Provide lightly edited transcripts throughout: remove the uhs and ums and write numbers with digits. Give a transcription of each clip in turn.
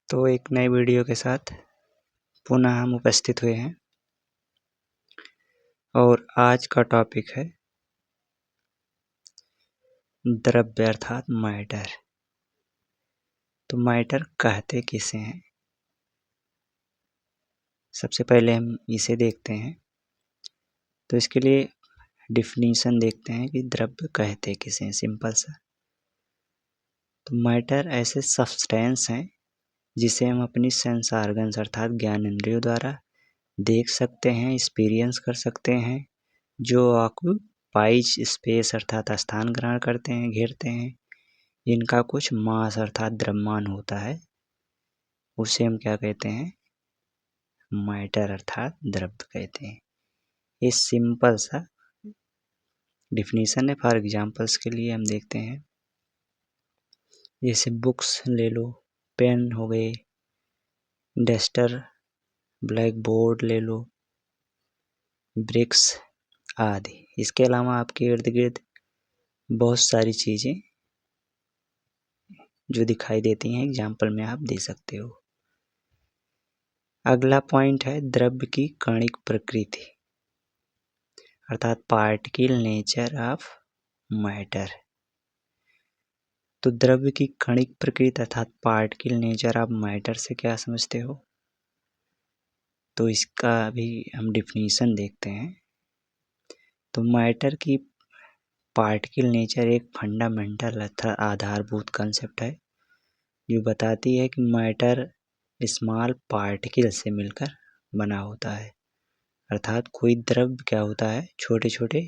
तो एक नए वीडियो के साथ पुनः हम उपस्थित हुए हैं और आज का टॉपिक है द्रव्य अर्थात मैटर। तो मैटर कहते किसे हैं, सबसे पहले हम इसे देखते हैं। तो इसके लिए डिफिनीशन देखते हैं कि द्रव्य कहते किसे हैं, सिंपल सा। तो मैटर ऐसे सब्सटेंस हैं जिसे हम अपनी सेंस ऑर्गन्स अर्थात ज्ञान इंद्रियों द्वारा देख सकते हैं, एक्सपीरियंस कर सकते हैं, जो ऑक्यूपाइज स्पेस अर्थात स्थान ग्रहण करते हैं, घेरते हैं। इनका कुछ मास अर्थात द्रव्यमान होता है, उसे हम क्या कहते हैं, मैटर अर्थात द्रव्य कहते हैं। ये सिंपल सा डिफिनीशन है। फॉर एग्जांपल्स के लिए हम देखते हैं, जैसे बुक्स ले लो, पेन हो गए, डस्टर, ब्लैक बोर्ड ले लो, ब्रिक्स आदि। इसके अलावा आपके इर्द गिर्द बहुत सारी चीज़ें जो दिखाई देती हैं, एग्जाम्पल में आप दे सकते हो। अगला पॉइंट है द्रव्य की कणिक प्रकृति अर्थात पार्टिकल नेचर ऑफ मैटर। तो द्रव्य की कणिक प्रकृति अर्थात पार्टिकल नेचर ऑफ मैटर से क्या समझते हो, तो इसका भी हम डिफिनीशन देखते हैं। तो मैटर की पार्टिकल नेचर एक फंडामेंटल अर्थात आधारभूत कंसेप्ट है जो बताती है कि मैटर स्मॉल पार्टिकल से मिलकर बना होता है। अर्थात कोई द्रव्य क्या होता है, छोटे छोटे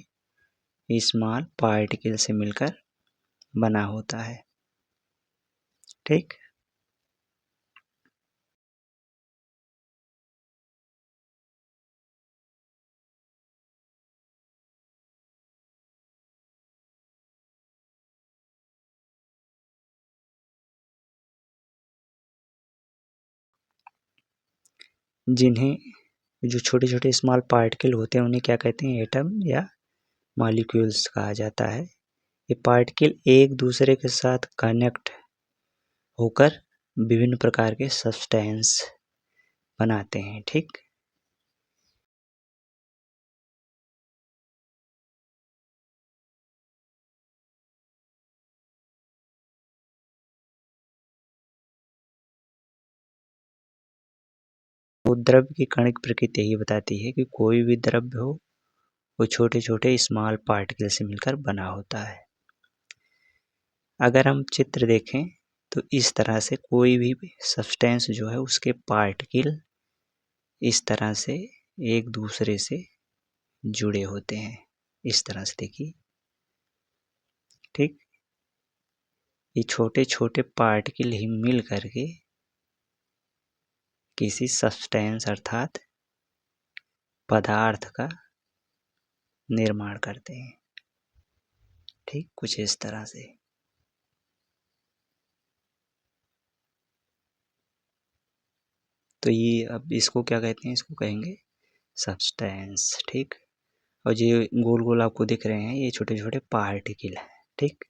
स्मॉल पार्टिकल से मिलकर बना होता है। ठीक, जिन्हें जो छोटे छोटे स्मॉल पार्टिकल होते हैं उन्हें क्या कहते हैं, एटम या मॉलिक्यूल्स कहा जाता है। ये पार्टिकल एक दूसरे के साथ कनेक्ट होकर विभिन्न प्रकार के सब्सटेंस बनाते हैं। ठीक, वो द्रव्य की कणिक प्रकृति यही बताती है कि कोई भी द्रव्य हो वो छोटे छोटे स्मॉल पार्टिकल से मिलकर बना होता है। अगर हम चित्र देखें तो इस तरह से कोई भी सब्सटेंस जो है उसके पार्टिकल इस तरह से एक दूसरे से जुड़े होते हैं। इस तरह से देखिए, ठीक, ये छोटे छोटे पार्टिकल ही मिल करके किसी सब्सटेंस अर्थात पदार्थ का निर्माण करते हैं। ठीक, कुछ इस तरह से। तो ये अब इसको क्या कहते हैं, इसको कहेंगे सब्सटेंस। ठीक, और ये गोल गोल आपको दिख रहे हैं ये छोटे छोटे पार्टिकल हैं। ठीक,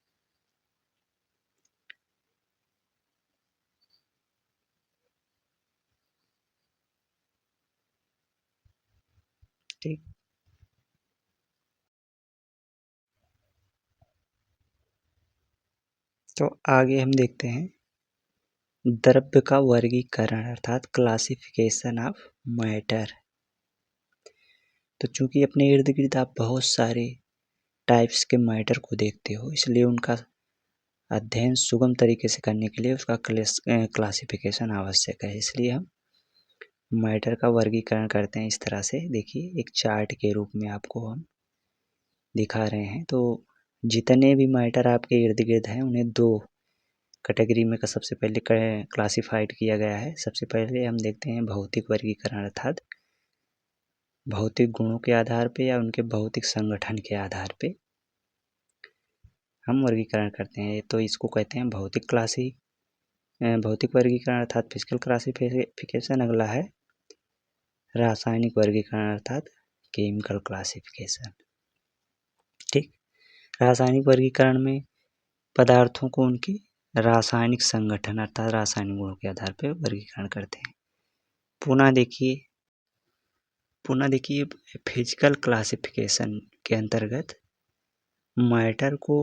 ठीक, तो आगे हम देखते हैं द्रव्य का वर्गीकरण अर्थात क्लासिफिकेशन ऑफ मैटर। तो चूंकि अपने इर्द गिर्द आप बहुत सारे टाइप्स के मैटर को देखते हो, इसलिए उनका अध्ययन सुगम तरीके से करने के लिए उसका क्लासिफिकेशन आवश्यक है। इसलिए हम मैटर का वर्गीकरण करते हैं इस तरह से। देखिए, एक चार्ट के रूप में आपको हम दिखा रहे हैं। तो जितने भी मैटर आपके इर्द गिर्द हैं उन्हें दो कैटेगरी में सबसे पहले क्लासिफाइड किया गया है। सबसे पहले हम देखते हैं भौतिक वर्गीकरण अर्थात भौतिक गुणों के आधार पे या उनके भौतिक संगठन के आधार पे हम वर्गीकरण करते हैं। तो इसको कहते हैं भौतिक वर्गीकरण अर्थात फिजिकल क्लासिफिकेशन। अगला है रासायनिक वर्गीकरण अर्थात केमिकल क्लासिफिकेशन। ठीक, रासायनिक वर्गीकरण में पदार्थों को उनकी रासायनिक संगठन अर्थात रासायनिक गुणों के आधार पर वर्गीकरण करते हैं। पुनः देखिए फिजिकल क्लासिफिकेशन के अंतर्गत मैटर को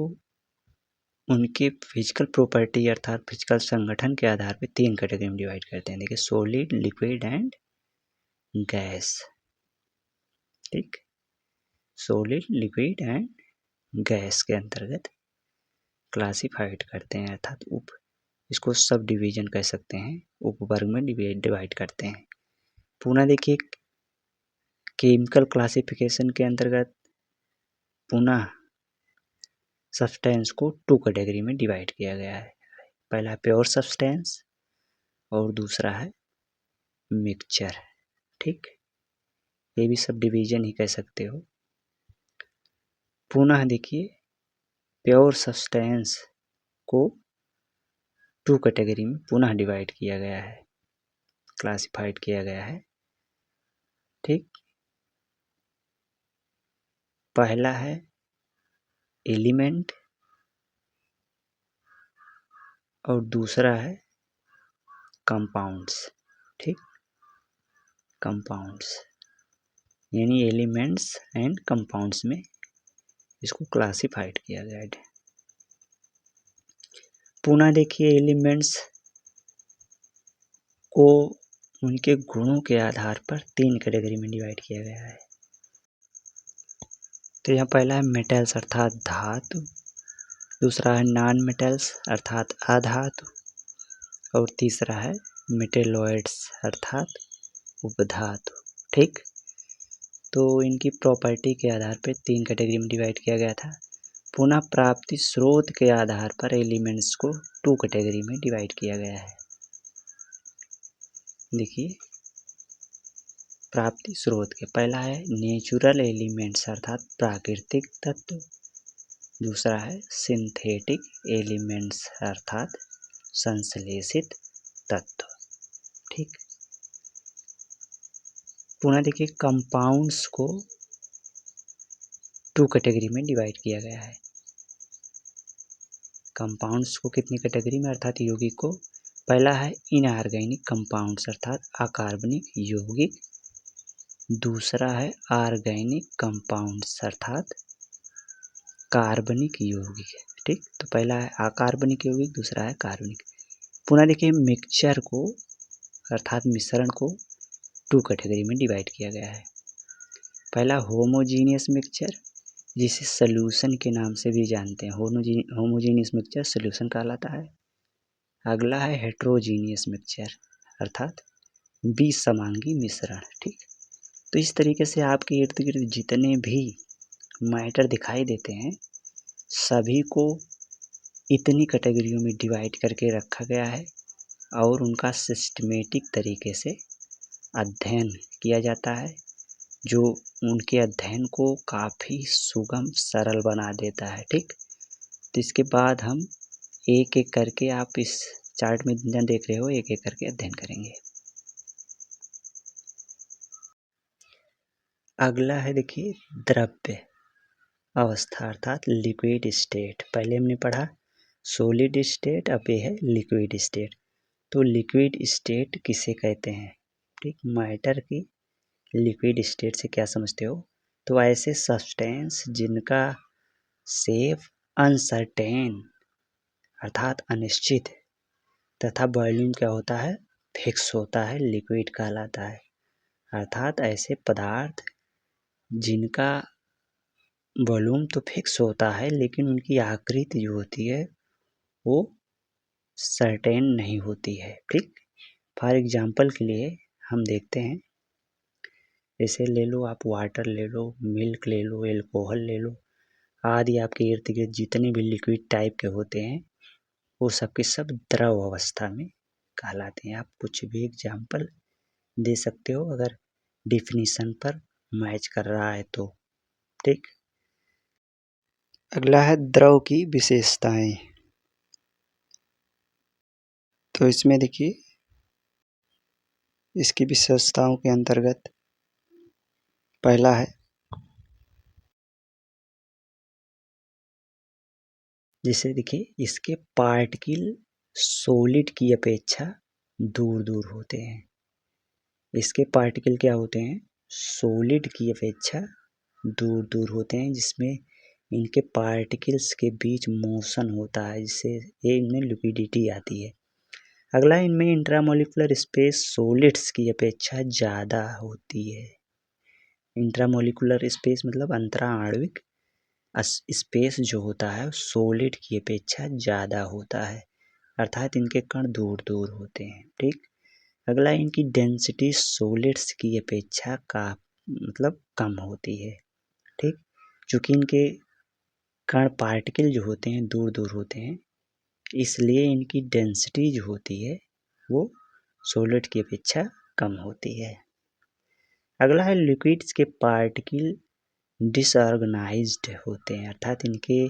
उनके फिजिकल प्रॉपर्टी अर्थात फिजिकल संगठन के आधार पर 3 कैटेगरी में डिवाइड करते हैं। देखिए सॉलिड, लिक्विड एंड गैस। ठीक, सॉलिड, लिक्विड एंड गैस के अंतर्गत क्लासिफाइड करते हैं अर्थात इसको सब डिवीजन कह सकते हैं, उपवर्ग में डिवाइड करते हैं। पुनः देखिए केमिकल क्लासिफिकेशन के अंतर्गत पुनः सब्सटेंस को 2 कैटेगरी में डिवाइड किया गया है। पहला है प्योर सब्सटेंस और दूसरा है मिक्सचर। ठीक, ये भी सब डिवीजन ही कह सकते हो। पुनः देखिए प्योर सब्सटेंस को 2 कैटेगरी में पुनः डिवाइड किया गया है, क्लासिफाइड किया गया है। ठीक, पहला है एलिमेंट और दूसरा है कंपाउंड्स। ठीक, कंपाउंड्स यानी एलिमेंट्स एंड कंपाउंड्स में इसको क्लासिफाइड किया गया है। पुनः देखिए एलिमेंट्स को उनके गुणों के आधार पर 3 कैटेगरी में डिवाइड किया गया है। तो यहाँ पहला है मेटल्स अर्थात धातु, दूसरा है नॉन मेटल्स अर्थात अधातु और तीसरा है मेटेलॉइड्स अर्थात उपधातु। ठीक, तो इनकी प्रॉपर्टी के आधार पर 3 कैटेगरी में डिवाइड किया गया था। पुनः प्राप्ति स्रोत के आधार पर एलिमेंट्स को 2 कैटेगरी में डिवाइड किया गया है। देखिए प्राप्ति स्रोत के पहला है नेचुरल एलिमेंट्स अर्थात प्राकृतिक तत्व, दूसरा है सिंथेटिक एलिमेंट्स अर्थात संश्लेषित तत्व। ठीक, पुनः देखिए कंपाउंड्स को 2 कैटेगरी में डिवाइड किया गया है। कंपाउंड्स को कितनी कैटेगरी में अर्थात यौगिक को, पहला है इनऑर्गेनिक कंपाउंड्स अर्थात अकार्बनिक यौगिक, दूसरा है ऑर्गेनिक कंपाउंड्स अर्थात कार्बनिक यौगिक। ठीक, तो पहला है अकार्बनिक यौगिक, दूसरा है कार्बनिक। पुनः देखिए मिक्सचर को अर्थात मिश्रण को 2 कैटेगरी में डिवाइड किया गया है। पहला होमोजीनियस मिक्सचर जिसे सॉल्यूशन के नाम से भी जानते हैं, होमोजीनियस मिक्सचर सॉल्यूशन कहलाता है। अगला है हेट्रोजीनियस मिक्सचर अर्थात विसमांगी मिश्रण। ठीक, तो इस तरीके से आपके इर्द गिर्द जितने भी मैटर दिखाई देते हैं सभी को इतनी कैटेगरियों में डिवाइड करके रखा गया है और उनका सिस्टमेटिक तरीके से अध्ययन किया जाता है, जो उनके अध्ययन को काफ़ी सुगम सरल बना देता है। ठीक, तो इसके बाद हम एक एक करके, आप इस चार्ट में जितना देख रहे हो, एक एक करके अध्ययन करेंगे। अगला है देखिए द्रव्य अवस्था अर्थात लिक्विड स्टेट। पहले हमने पढ़ा सॉलिड स्टेट, अब ये है लिक्विड स्टेट। तो लिक्विड स्टेट किसे कहते हैं? ठीक, मैटर की लिक्विड स्टेट से क्या समझते हो? तो ऐसे सब्सटेंस जिनका शेप अनसर्टेन अर्थात अनिश्चित तथा वॉल्यूम क्या होता है, फिक्स होता है, लिक्विड कहलाता है। अर्थात ऐसे पदार्थ जिनका वॉल्यूम तो फिक्स होता है लेकिन उनकी आकृति जो होती है वो सर्टेन नहीं होती है। ठीक, फॉर एग्जाम्पल के लिए हम देखते हैं, जैसे ले लो आप वाटर ले लो, मिल्क ले लो, एल्कोहल ले लो, आदि आपके इर्द गिर्द जितने भी लिक्विड टाइप के होते हैं वो सब के सब द्रव अवस्था में कहलाते हैं। आप कुछ भी एग्जाम्पल दे सकते हो अगर डिफिनीशन पर मैच कर रहा है तो। ठीक, अगला है द्रव की विशेषताएं। तो इसमें देखिए इसकी विशेषताओं के अंतर्गत पहला है जिसे देखिए इसके पार्टिकल सॉलिड की अपेक्षा दूर दूर होते हैं। इसके पार्टिकल क्या होते हैं? सॉलिड की अपेक्षा दूर दूर होते हैं, जिसमें इनके पार्टिकल्स के बीच मोशन होता है, जिससे ये इनमें लिक्विडिटी आती है। अगला, इनमें इंट्रामोलिकुलर स्पेस सॉलिड्स की अपेक्षा ज़्यादा होती है। इंट्रामोलिकुलर स्पेस मतलब अंतराणविक स्पेस जो होता है सॉलिड की अपेक्षा ज़्यादा होता है, अर्थात इनके कण दूर दूर होते हैं। ठीक। अगला, इनकी डेंसिटी सॉलिड्स की अपेक्षा कम होती है। ठीक। चूँकि इनके कण पार्टिकल जो होते हैं दूर दूर होते हैं, इसलिए इनकी डेंसिटी जो होती है वो सॉलिड की अपेक्षा कम होती है। अगला है, लिक्विड्स के पार्टिकल डिसऑर्गेनाइज्ड होते हैं, अर्थात इनके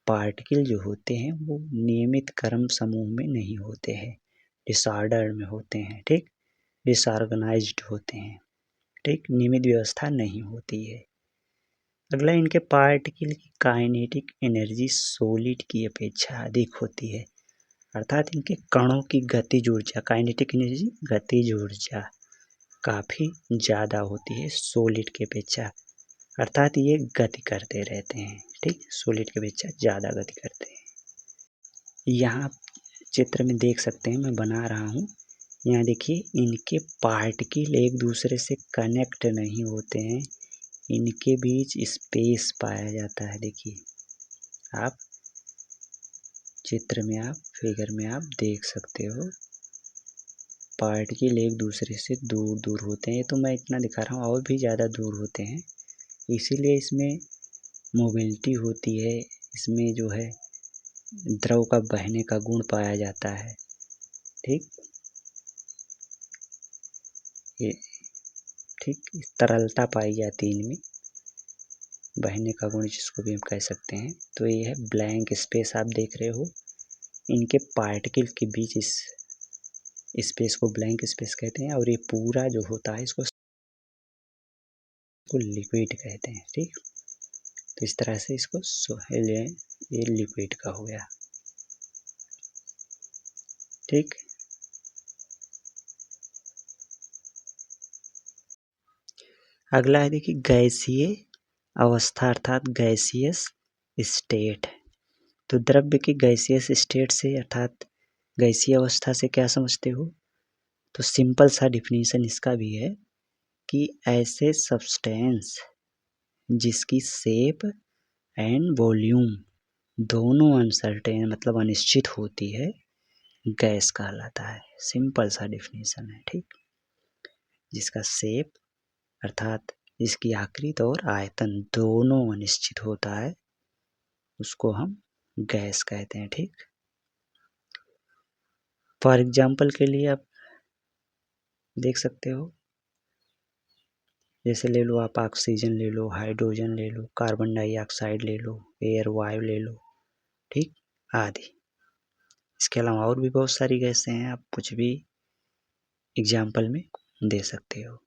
पार्टिकल जो होते हैं वो नियमित क्रम समूह में नहीं होते हैं, डिसऑर्डर में होते हैं। ठीक। डिसऑर्गेनाइज्ड होते हैं। ठीक। नियमित व्यवस्था नहीं होती है। अगला, इनके पार्टिकल की काइनेटिक एनर्जी सॉलिड की अपेक्षा अधिक होती है, अर्थात इनके कणों की गतिज ऊर्जा, काइनेटिक एनर्जी गतिज ऊर्जा काफ़ी ज़्यादा होती है सॉलिड की अपेक्षा, अर्थात ये गति करते रहते हैं। ठीक। सॉलिड की अपेक्षा ज़्यादा गति करते हैं। यहाँ चित्र में देख सकते हैं, मैं बना रहा हूँ। यहाँ देखिए, इनके पार्टिकल एक दूसरे से कनेक्ट नहीं होते हैं, इनके बीच स्पेस पाया जाता है। देखिए आप चित्र में, आप फिगर में आप देख सकते हो, पार्टिकल एक दूसरे से दूर दूर होते हैं। तो मैं इतना दिखा रहा हूँ, और भी ज़्यादा दूर होते हैं, इसीलिए इसमें मोबिलिटी होती है, इसमें जो है द्रव का बहने का गुण पाया जाता है। ठीक। ये ठीक तरलता पाई जाती है इनमें, बहने का गुण जिसको भी हम कह सकते हैं। तो ये है ब्लैंक स्पेस, आप देख रहे हो, इनके पार्टिकल के बीच इस स्पेस को ब्लैंक स्पेस कहते हैं, और ये पूरा जो होता है इसको लिक्विड कहते हैं। ठीक। तो इस तरह से इसको ये लिक्विड का हो गया। ठीक। अगला है देखिए, गैसीय अवस्था अर्थात गैसियस स्टेट। तो द्रव्य की गैसियस स्टेट से अर्थात गैसीय अवस्था से क्या समझते हो? तो सिंपल सा डिफिनीशन इसका भी है कि ऐसे सब्सटेंस जिसकी शेप एंड वॉल्यूम दोनों अनसर्टेन मतलब अनिश्चित होती है, गैस कहलाता है। सिंपल सा डिफिनीशन है। ठीक। जिसका शेप अर्थात इसकी आकृति और आयतन दोनों अनिश्चित होता है, उसको हम गैस कहते हैं। ठीक। फॉर एग्जाम्पल के लिए आप देख सकते हो, जैसे ले लो आप ऑक्सीजन ले लो, हाइड्रोजन ले लो, कार्बन डाइऑक्साइड ले लो, एयर वायु ले लो। ठीक। आदि। इसके अलावा और भी बहुत सारी गैसें हैं, आप कुछ भी एग्जाम्पल में दे सकते हो।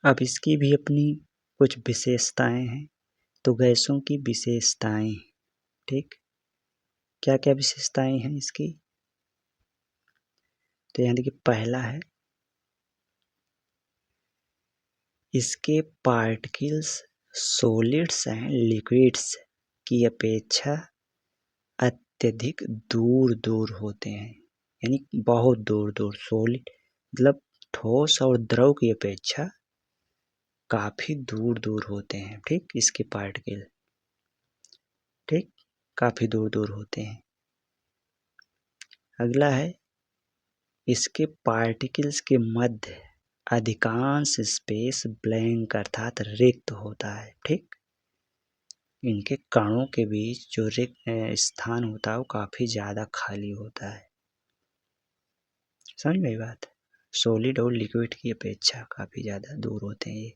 अब इसकी भी अपनी कुछ विशेषताएं हैं। तो गैसों की विशेषताएं, ठीक, क्या क्या विशेषताएं हैं इसकी? तो यहाँ देखिए, पहला है इसके पार्टिकल्स सॉलिड्स एंड लिक्विड्स की अपेक्षा अत्यधिक दूर दूर होते हैं, यानी बहुत दूर दूर। सॉलिड मतलब ठोस और द्रव की अपेक्षा काफ़ी दूर दूर होते हैं। ठीक। इसके पार्टिकल ठीक काफ़ी दूर दूर होते हैं। अगला है इसके पार्टिकल्स के मध्य अधिकांश स्पेस ब्लैंक अर्थात रिक्त होता है। ठीक। इनके कणों के बीच जो रिक्त स्थान होता है वो काफ़ी ज़्यादा खाली होता है। समझ में बात? सॉलिड और लिक्विड की अपेक्षा काफ़ी ज़्यादा दूर होते हैं ये।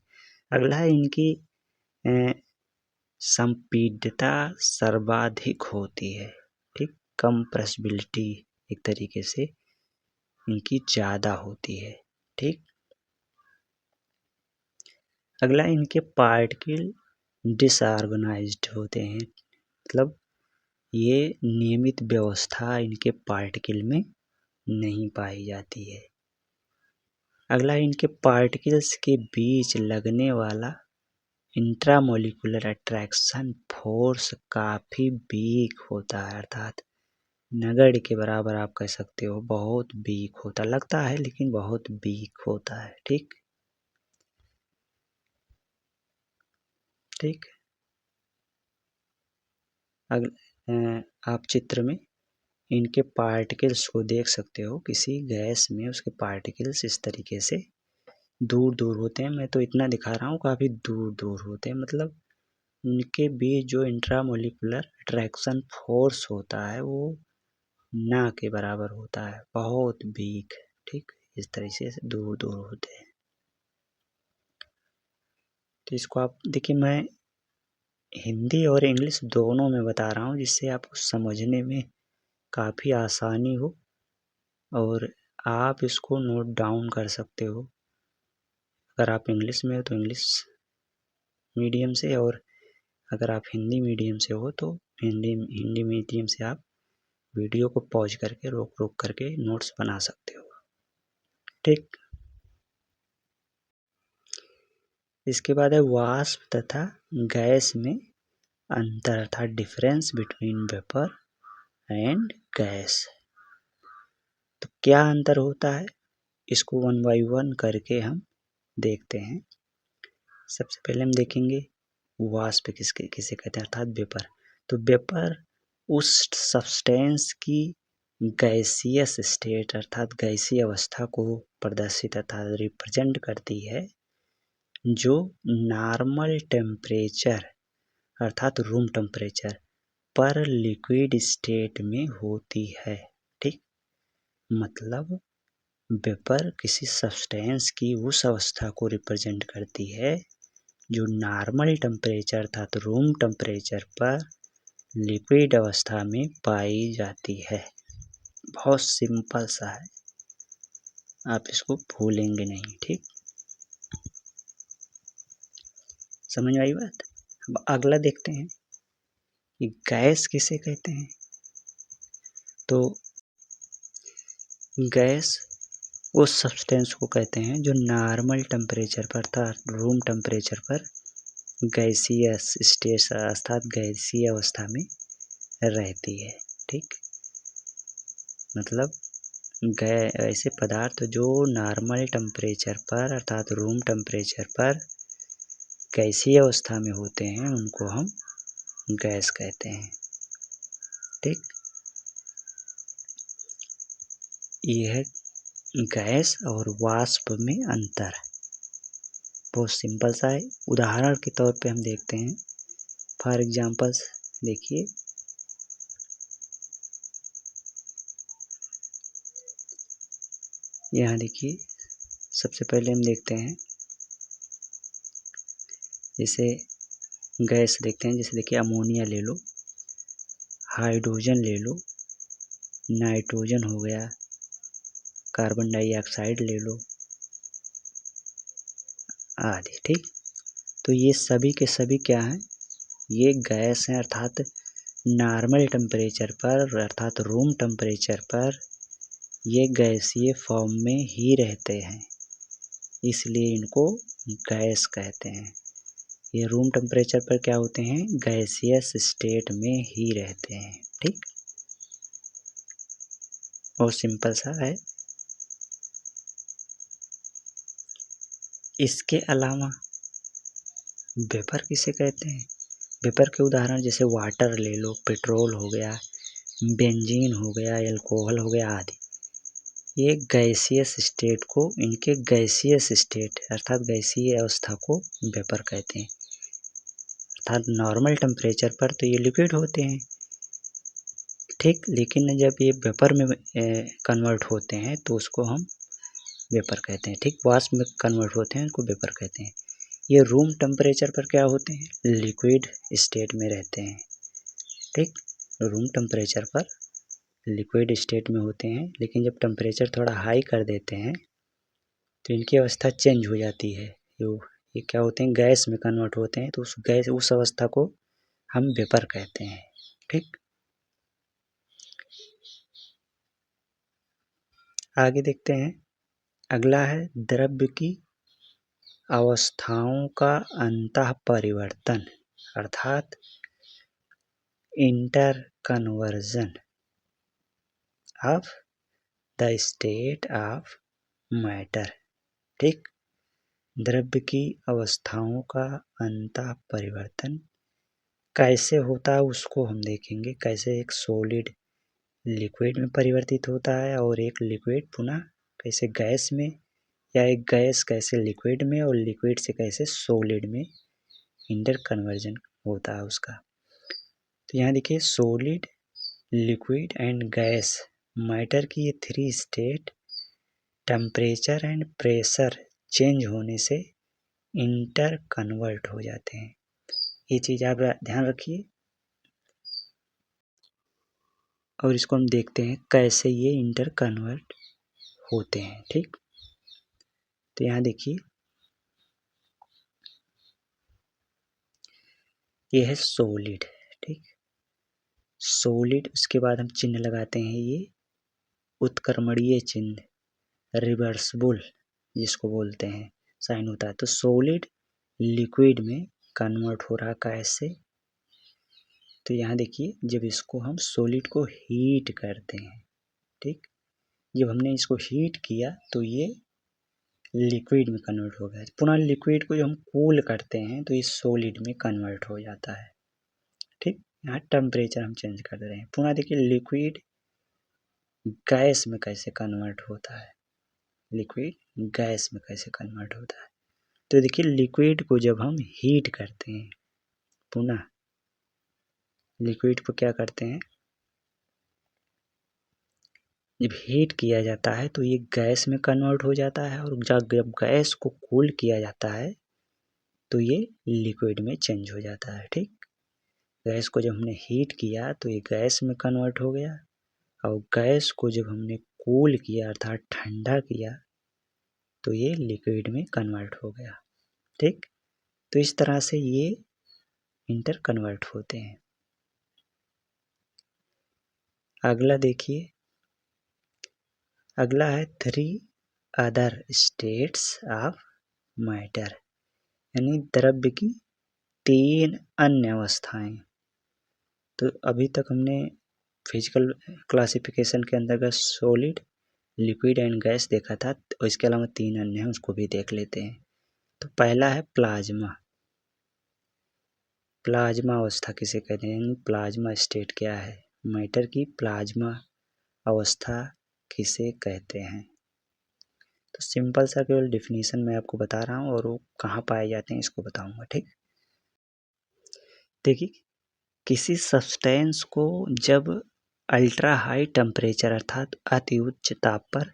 अगला है इनकी संपीड्यता सर्वाधिक होती है। ठीक। कंप्रेसिबिलिटी एक तरीके से इनकी ज़्यादा होती है। ठीक। अगला, इनके पार्टिकल डिसऑर्गेनाइज्ड होते हैं, मतलब ये नियमित व्यवस्था इनके पार्टिकल में नहीं पाई जाती है। अगला, इनके पार्टिकल्स के बीच लगने वाला इंट्रामोलिकुलर अट्रैक्शन फोर्स काफ़ी वीक होता है, अर्थात नगण्य के बराबर आप कह सकते हो, बहुत वीक होता लगता है लेकिन बहुत वीक होता है। ठीक ठीक। आप चित्र में इनके पार्टिकल्स को देख सकते हो, किसी गैस में उसके पार्टिकल्स इस तरीके से दूर दूर होते हैं। मैं तो इतना दिखा रहा हूँ, काफ़ी दूर दूर होते हैं, मतलब उनके बीच जो इंट्रामोलिकुलर अट्रैक्शन फोर्स होता है वो ना के बराबर होता है, बहुत वीक। ठीक, इस तरीके से दूर दूर होते हैं। तो इसको आप देखिए, मैं हिंदी और इंग्लिश दोनों में बता रहा हूँ जिससे आपको समझने में काफ़ी आसानी हो, और आप इसको नोट डाउन कर सकते हो। अगर आप इंग्लिश में हो तो इंग्लिश मीडियम से, और अगर आप हिंदी मीडियम से हो तो हिंदी मीडियम से आप वीडियो को पॉज करके रोक रोक करके नोट्स बना सकते हो। ठीक, इसके बाद है वाष्प तथा गैस में अंतर, अर्थात difference between vapour and gas. तो क्या अंतर होता है, इसको वन बाय वन करके हम देखते हैं। सबसे पहले हम देखेंगे वाष्प किसे कहते हैं, अर्थात वेपर। तो वेपर उस सब्सटेंस की गैसियस स्टेट, अर्थात गैसीय अवस्था को प्रदर्शित अर्थात रिप्रेजेंट करती है, जो नॉर्मल टेम्परेचर अर्थात रूम टेम्परेचर पर लिक्विड स्टेट में होती है। ठीक, मतलब वेपर किसी सब्सटेंस की उस अवस्था को रिप्रेजेंट करती है जो नॉर्मल टेम्परेचर अर्थात रूम टेम्परेचर पर लिक्विड अवस्था में पाई जाती है। बहुत सिंपल सा है, आप इसको भूलेंगे नहीं। ठीक, समझ में आई बात। अब अगला देखते हैं कि गैस किसे कहते हैं। तो गैस उस सब्सटेंस को कहते हैं जो नॉर्मल टेम्परेचर पर अर्थात रूम टेम्परेचर पर गैसीय स्टेट अर्थात गैसीय अवस्था में रहती है। ठीक, मतलब ऐसे पदार्थ जो नॉर्मल टेम्परेचर पर अर्थात रूम टेम्परेचर पर गैसीय अवस्था में होते हैं उनको हम गैस कहते हैं। ठीक, यह गैस और वाष्प में अंतर बहुत सिंपल सा है। उदाहरण के तौर पे हम देखते हैं, फॉर एग्जांपल्स देखिए, यहाँ देखिए, सबसे पहले हम देखते हैं जैसे गैस देखते हैं, जैसे देखिए अमोनिया ले लो, हाइड्रोजन ले लो, नाइट्रोजन हो गया, कार्बन डाइऑक्साइड ले लो आदि। ठीक, तो ये सभी के सभी क्या हैं, ये गैस हैं, अर्थात नॉर्मल टेम्परेचर पर अर्थात रूम टेम्परेचर पर ये गैसीय फॉर्म में ही रहते हैं, इसलिए इनको गैस कहते हैं। ये रूम टेम्परेचर पर क्या होते हैं, गैसियस स्टेट में ही रहते हैं। ठीक, और सिंपल सा है। इसके अलावा वेपर किसे कहते हैं, वेपर के उदाहरण जैसे वाटर ले लो, पेट्रोल हो गया, बेंजीन हो गया, अल्कोहल हो गया आदि। ये गैसियस स्टेट को, इनके गैसियस स्टेट अर्थात गैसीय अवस्था को वेपर कहते हैं, अर्थात नॉर्मल टेम्परेचर पर तो ये लिक्विड होते हैं। ठीक, लेकिन जब ये वेपर में कन्वर्ट होते हैं तो उसको हम वेपर कहते हैं। ठीक, वाष्प में कन्वर्ट होते हैं, उनको वेपर कहते हैं। ये रूम टेम्परेचर पर क्या होते हैं, लिक्विड स्टेट में रहते हैं। ठीक, रूम टेम्परेचर पर लिक्विड स्टेट में होते हैं, लेकिन जब टेम्परेचर थोड़ा हाई कर देते हैं तो इनकी अवस्था चेंज हो जाती है, ये क्या होते हैं, गैस में कन्वर्ट होते हैं, तो उस अवस्था को हम वेपर कहते हैं। ठीक, आगे देखते हैं। अगला है द्रव्य की अवस्थाओं का अंतः परिवर्तन अर्थात inter conversion of the state of matter. ठीक, द्रव्य की अवस्थाओं का अंतः परिवर्तन कैसे होता है उसको हम देखेंगे, कैसे एक सॉलिड लिक्विड में परिवर्तित होता है और एक लिक्विड पुनः कैसे गैस में, या एक गैस कैसे लिक्विड में और लिक्विड से कैसे सॉलिड में इंटर कन्वर्जन होता है उसका। तो यहाँ देखिए, solid, liquid and gas matter की ये 3 state temperature and pressure change होने से इंटर कन्वर्ट हो जाते हैं। ये चीज़ आप ध्यान रखिए और इसको हम देखते हैं कैसे ये इंटर कन्वर्ट होते हैं। ठीक, तो यहाँ देखिए, ये है सॉलिड। ठीक, सॉलिड, उसके बाद हम चिन्ह लगाते हैं, ये उत्क्रमणीय चिन्ह रिवर्सिबल जिसको बोलते हैं साइन होता है। तो सॉलिड लिक्विड में कन्वर्ट हो रहा कैसे, तो यहाँ देखिए, जब इसको हम सॉलिड को हीट करते हैं, ठीक, जब हमने इसको हीट किया तो ये लिक्विड में कन्वर्ट हो गया। पुनः लिक्विड को जब हम कूल करते हैं तो ये सॉलिड में कन्वर्ट हो जाता है। ठीक, यहाँ टेम्परेचर हम चेंज कर रहे हैं। पुनः देखिए, लिक्विड गैस में कैसे कन्वर्ट होता है, लिक्विड गैस में कैसे कन्वर्ट होता है। तो देखिए, लिक्विड को जब हम हीट करते हैं, पुनः लिक्विड को क्या करते हैं, जब हीट किया जाता है तो ये गैस में कन्वर्ट हो जाता है, और जब गैस को कूल किया जाता है तो ये लिक्विड में चेंज हो जाता है। ठीक, गैस को जब हमने हीट किया तो ये गैस में कन्वर्ट हो गया, और गैस को जब हमने कूल किया अर्थात ठंडा किया तो ये लिक्विड में कन्वर्ट हो गया। ठीक, तो इस तरह से ये इंटर कन्वर्ट होते हैं। अगला देखिए, अगला है 3 अदर स्टेट्स ऑफ मैटर, यानी द्रव्य की 3 अन्य अवस्थाएं। तो अभी तक हमने फिजिकल क्लासिफिकेशन के अंतर्गत सॉलिड, लिक्विड एंड गैस देखा था, और इसके अलावा 3 अन्य हैं, उसको भी देख लेते हैं। तो पहला है प्लाज्मा। प्लाज्मा अवस्था किसे कहते हैं, प्लाज्मा स्टेट क्या है, मैटर की प्लाज्मा अवस्था किसे कहते हैं। तो सिंपल सा केवल डिफिनीशन मैं आपको बता रहा हूँ और वो कहाँ पाए जाते हैं इसको बताऊंगा। ठीक, देखिए, किसी सब्सटेंस को जब अल्ट्रा हाई टेम्परेचर अर्थात अति उच्च ताप पर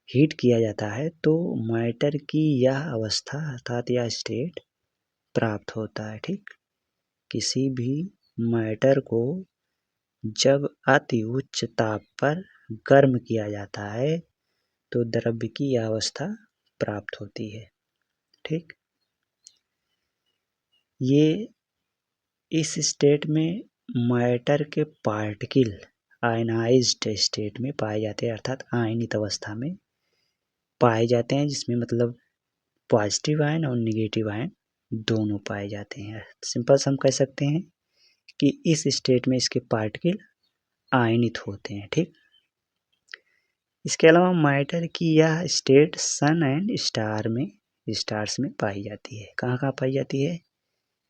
हीट किया जाता है तो मैटर की यह अवस्था अर्थात यह स्टेट प्राप्त होता है। ठीक, किसी भी मैटर को जब अति उच्च ताप पर गर्म किया जाता है तो द्रव्य की यह अवस्था प्राप्त होती है। ठीक, ये इस स्टेट में मैटर के पार्टिकल आयनाइज्ड स्टेट में पाए जाते हैं अर्थात आयनित अवस्था में पाए जाते हैं, जिसमें मतलब पॉजिटिव आयन और निगेटिव आयन दोनों पाए जाते हैं। सिंपल से हम कह सकते हैं कि इस स्टेट में इसके पार्टिकल आयनित होते हैं। ठीक, इसके अलावा मैटर की यह स्टेट सन एंड स्टार्स में पाई जाती है। कहाँ कहाँ पाई जाती है,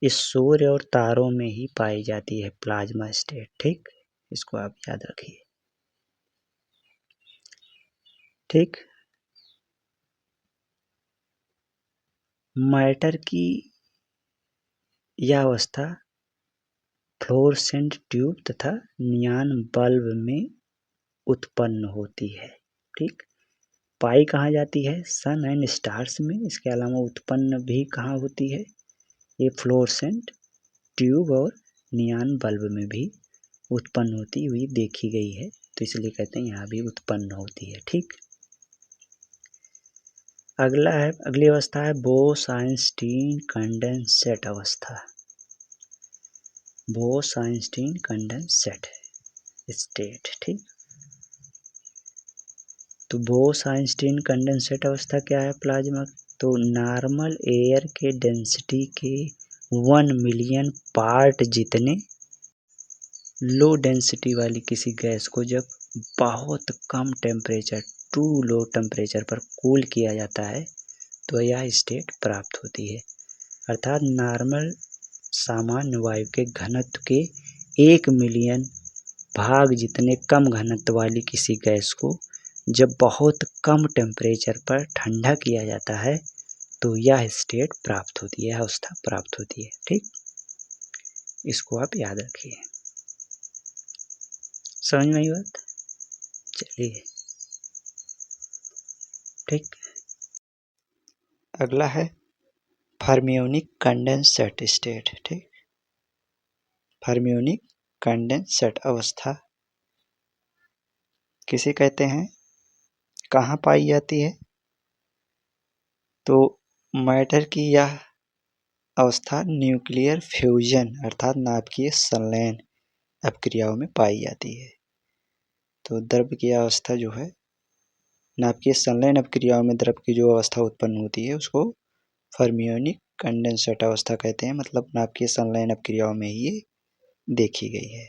इस सूर्य और तारों में ही पाई जाती है प्लाज्मा स्टेट। ठीक, इसको आप याद रखिए। ठीक, मैटर की यह अवस्था फ्लोरोसेंट ट्यूब तथा नियॉन बल्ब में उत्पन्न होती है। ठीक, पाई कहाँ जाती है, सन एंड स्टार्स में। इसके अलावा उत्पन्न भी कहाँ होती है, ये फ्लोरोसेंट ट्यूब और नियॉन बल्ब में भी उत्पन्न होती हुई देखी गई है, तो इसलिए कहते हैं यहाँ भी उत्पन्न होती है। ठीक, अगली अवस्था है बोस-आइंस्टीन कंडेंसेट अवस्था। बोस-आइंस्टीन कंडेंसेट स्टेट, ठीक। तो बोस-आइंस्टीन कंडेंसेट अवस्था क्या है प्लाज्मा? तो नॉर्मल एयर के डेंसिटी के 1 मिलियन पार्ट जितने लो डेंसिटी वाली किसी गैस को जब बहुत कम टेम्परेचर, टू लो टेम्परेचर पर कूल किया जाता है तो यह स्टेट प्राप्त होती है। अर्थात नॉर्मल सामान्य वायु के घनत्व के 1 मिलियन भाग जितने कम घनत्व वाली किसी गैस को जब बहुत कम टेम्परेचर पर ठंडा किया जाता है तो यह स्टेट प्राप्त होती है, अवस्था प्राप्त होती है, ठीक। इसको आप याद रखिए। समझ में आई बात? चलिए, ठीक। अगला है फर्मियोनिक कंडेंसेट स्टेट, ठीक। फर्मियोनिक कंडेंसेट अवस्था किसे कहते हैं, कहाँ पाई जाती है? तो मैटर की यह अवस्था न्यूक्लियर फ्यूजन अर्थात नाभिकीय संलयन अपक्रियाओं में पाई जाती है। तो द्रव की अवस्था जो है, नाभिकीय संलयन अपक्रियाओं में द्रव की जो अवस्था उत्पन्न होती है उसको फर्मियोनिक कंडेंसेट अवस्था कहते हैं। मतलब नाभिकीय संलयन अपक्रियाओं में ही ये देखी गई है।